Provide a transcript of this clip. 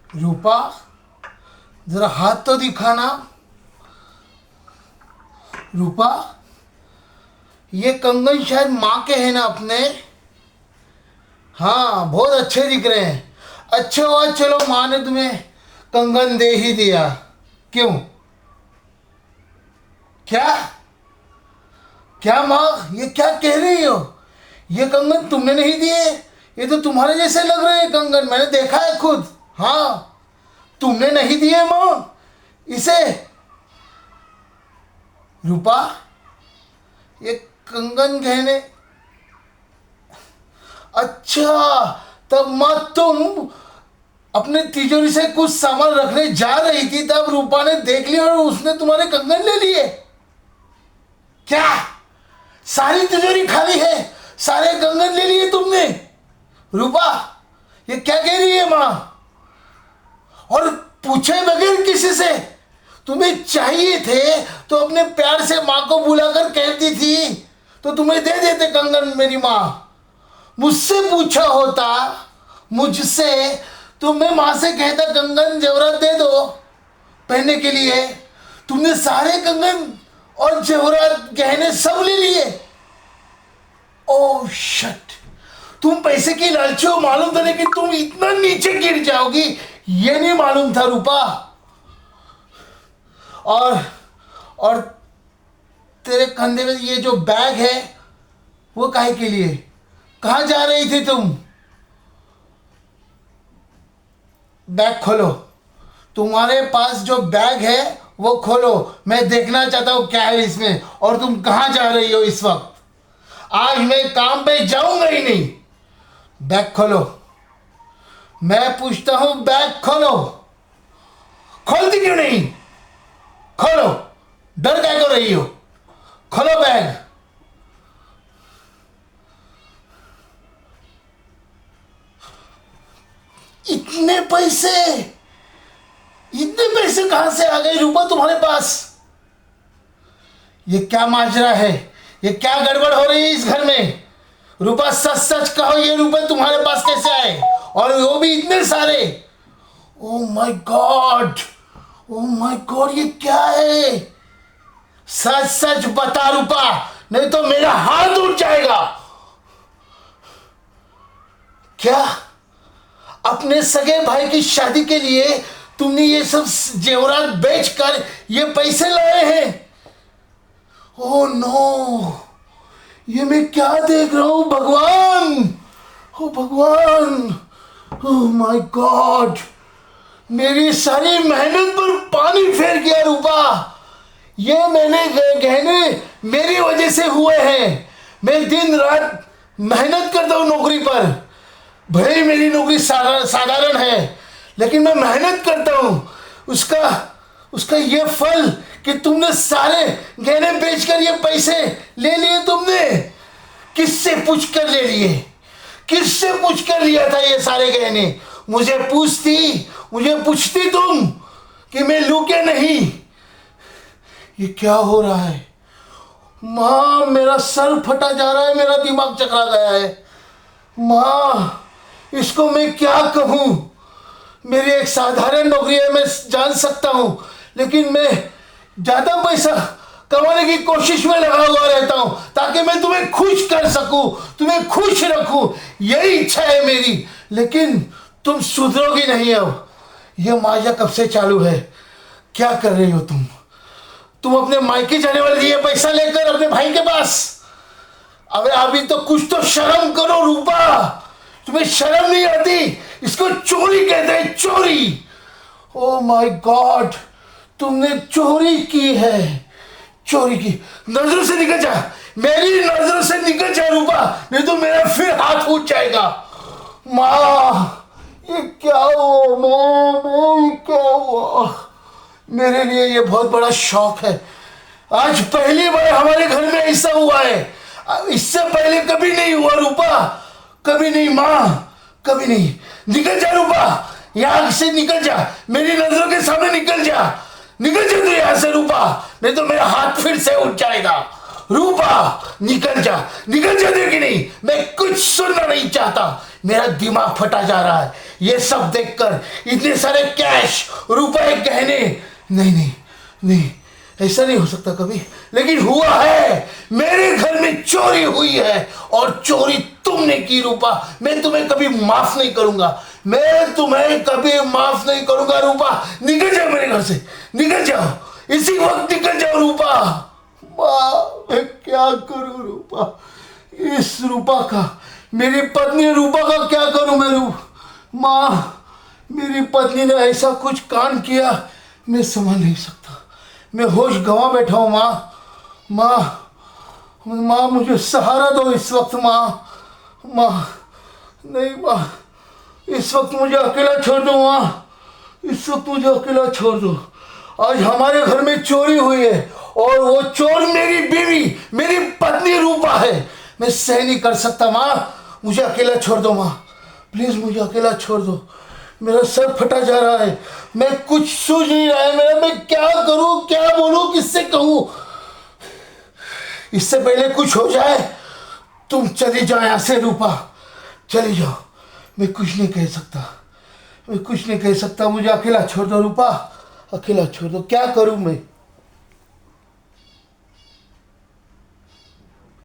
रूपा, जरा हाथ तो दिखाना। रूपा, ये कंगन शायद माँ के हैं ना अपने? हाँ, बहुत अच्छे दिख रहे हैं। अच्छे हुआ, चलो माँ ने तुम्हें कंगन दे ही दिया। क्यों? क्या क्या माँ, ये क्या कह रही हो? ये कंगन तुमने नहीं दिए? ये तो तुम्हारे जैसे लग रहे हैं कंगन, मैंने देखा है खुद। हाँ, तुमने नहीं दिए माँ इसे? रूपा, ये कंगन गहने, अच्छा, तब माँ तुम अपने तिजोरी से कुछ सामान रखने जा रही थी, तब रूपा ने देख लिया और उसने तुम्हारे कंगन ले लिए? क्या सारी तिजोरी खाली है? सारे कंगन ले लिए तुमने? रूपा, ये क्या कह रही है माँ? और पूछे बगैर किसी से? तुम्हें चाहिए थे तो अपने प्यार से माँ को बुलाकर कहती थी, तो तुम्हें दे देते कंगन मेरी माँ। मुझसे पूछा होता, मुझसे, तो मैं माँ से कहता कंगन जेवरात दे दो पहनने के लिए। तुमने सारे कंगन और जेवरात गहने सब ले लिए। ओह शट, तुम पैसे की लालची हो, मालूम था, लेकिन तुम इतना नीचे गिर जाओगी ये नहीं मालूम था रूपा। और तेरे कंधे में ये जो बैग है वो काहे के लिए? कहाँ जा रही थी तुम? बैग खोलो। तुम्हारे पास जो बैग है वो खोलो, मैं देखना चाहता हूँ क्या है इसमें। और तुम कहाँ जा रही हो इस वक्त? आज मैं काम पे जाऊंगा ही नहीं। बैग खोलो, मैं पूछता हूं, बैग खोलो। खोलती क्यों नहीं? खोलो, डर क्या कर रही हो? खोलो बैग। इतने पैसे, इतने पैसे कहां से आ गए रूपा तुम्हारे पास? ये क्या माजरा है? ये क्या गड़बड़ हो रही है इस घर में? रूपा, सच सच कहो, ये रुपए तुम्हारे पास कैसे आए, और वो भी इतने सारे? Oh my God, oh my God, ये क्या है? सच सच बता रूपा, नहीं तो मेरा हाथ उठ जाएगा। क्या अपने सगे भाई की शादी के लिए तुमने ये सब जेवरात बेचकर ये पैसे लाए हैं? ओह नो, ये मैं क्या देख रहा हूं भगवान? ओ भगवान, ओह माय गॉड, मेरी सारी मेहनत पर पानी फेर गया रूपा। ये मैंने गहने मेरी वजह से हुए हैं। मैं दिन रात मेहनत करता हूँ नौकरी पर। भले ही मेरी नौकरी साधारण है, लेकिन मैं मेहनत करता हूँ। उसका उसका ये फल कि तुमने सारे गहने बेचकर ये पैसे ले लिए। तुमने किससे पूछ कर ले लिए? किससे पूछ कर लिया था ये सारे गहने? मुझे पूछती तुम कि मैं लूं क्या नहीं? ये क्या हो रहा है माँ? मेरा सर फटा जा रहा है, मेरा दिमाग चकरा गया है माँ। इसको मैं क्या कहूँ? मेरी एक साधारण नौकरी है, मैं जान सकता हूँ, लेकिन मैं ज्यादा पैसा कमाने की कोशिश में लगा हुआ रहता हूँ ताकि मैं तुम्हें खुश कर सकूं, तुम्हें खुश रखूं, यही इच्छा है मेरी। लेकिन तुम सुधरोगी नहीं। अब यह माया कब से चालू है? क्या कर रही हो तुम अपने मायके जाने वाले ये पैसा लेकर अपने भाई के पास? अबे अभी तो कुछ तो शर्म करो रूपा, तुम्हें शर्म नहीं आती? इसको चोरी कहते हैं, चोरी। ओ माय गॉड, तुमने चोरी की है, चोरी की। नजरों से निकल जा, मेरी नजरों से निकल जा रूपा, नहीं तो मेरा फिर हाथ उठ जाएगा। माँ, ये क्या हुआ? मैं क्या हुआ? मेरे लिए ये बहुत बड़ा शौक है। आज पहली बार हमारे घर में ऐसा हुआ है, इससे पहले कभी नहीं हुआ रूपा, कभी नहीं माँ, कभी नहीं। निकल जा रूपा, यहां से निकल जा, मेरी नजरों के सामने निकल जा, निकल जा तू यहां से रूपा, नहीं तो मेरा हाथ फिर से उठ जाएगा। रूपा, निकल जा, निकल जा, देखी नहीं, मैं कुछ सुनना नहीं चाहता। मेरा दिमाग फटा जा रहा है ये सब देखकर। इतने सारे कैश, रुपए, गहने। नहीं नहीं नहीं, ऐसा नहीं हो सकता कभी। लेकिन हुआ है, मेरे घर में चोरी हुई है और चोरी तुमने की रूपा। मैं तुम्हें कभी माफ नहीं करूंगा, मैं तुम्हें कभी माफ नहीं करूंगा। रूपा निकल जाओ मेरे घर से, निकल जाओ, इसी वक्त निकल जाओ रूपा। माँ मैं क्या करूं रूपा, इस रूपा का, मेरी पत्नी रूपा का क्या करूं मैं। माँ मेरी पत्नी ने ऐसा कुछ कांड किया, मैं समझ नहीं सकता, मैं होश गंवा बैठा हूँ। माँ माँ माँ मुझे सहारा दो इस वक्त। माँ माँ नहीं माँ, इस वक्त मुझे अकेला छोड़ दो। माँ इस वक्त मुझे अकेला छोड़ दो। आज हमारे घर में चोरी हुई है और वो चोर मेरी बीवी, मेरी पत्नी रूपा है। मैं सह नहीं कर सकता। माँ मुझे अकेला छोड़ दो। माँ प्लीज मुझे अकेला छोड़ दो, मेरा सर फटा जा रहा है, मैं कुछ सूझ नहीं रहा है मेरा। मैं क्या करूं, क्या बोलूं, किससे कहूं। इससे पहले कुछ हो जाए, तुम चली जाओ यहां से रूपा, चली जाओ। मैं कुछ नहीं कह सकता, मैं कुछ नहीं कह सकता। मुझे अकेला छोड़ दो रूपा, अकेला छोड़ दो। क्या करूं मैं।